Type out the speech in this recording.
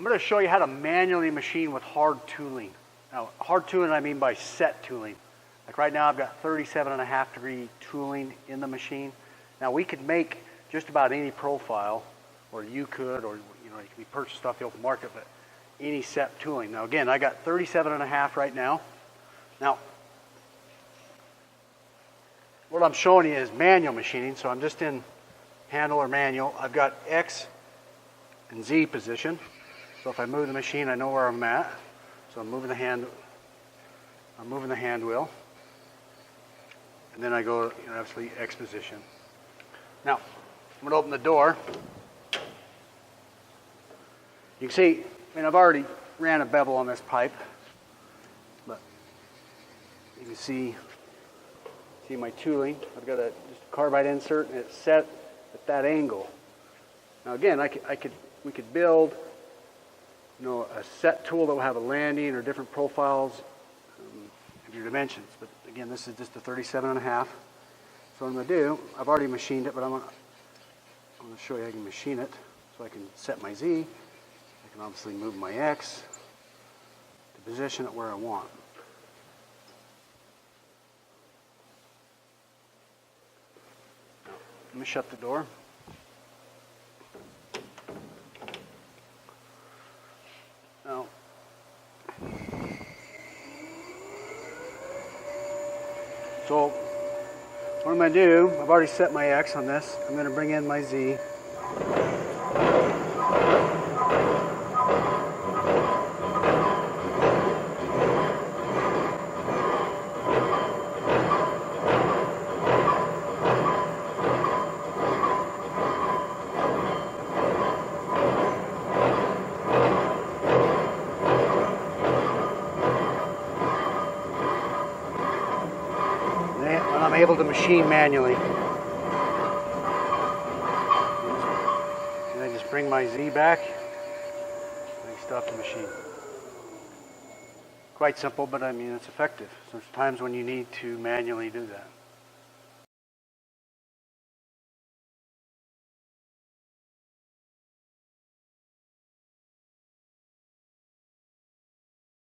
I'm going to show you how to manually machine with hard tooling. Now, hard tooling I mean by set tooling. Like right now I've got 37.5 degree tooling in the machine. Now we could make just about any profile, or you could, or you can be purchased off the open market, but any set tooling. Now again, I got 37.5 right now. Now, what I'm showing you is manual machining, so I'm just in handle or manual. I've got X and Z position. So if I move the machine, I know where I'm at. So I'm moving the hand wheel. And then I go, obviously, X position. Now, I'm going to open the door. You can see, I've already ran a bevel on this pipe. But you can see my tooling. I've got just a carbide insert, and it's set at that angle. Now again, we could build a set tool that will have a landing or different profiles of your dimensions. But again, this is just a 37.5. So what I'm going to do, I've already machined it, but I'm going to show you how I can machine it. So I can set my Z. I can obviously move my X to position it where I want. Now, let me shut the door. Now, so what I'm going to do, I've already set my X on this. I'm going to bring in my Z. I'm able to machine manually. And I just bring my Z back and I stop the machine. Quite simple, but it's effective. So there's times when you need to manually do that.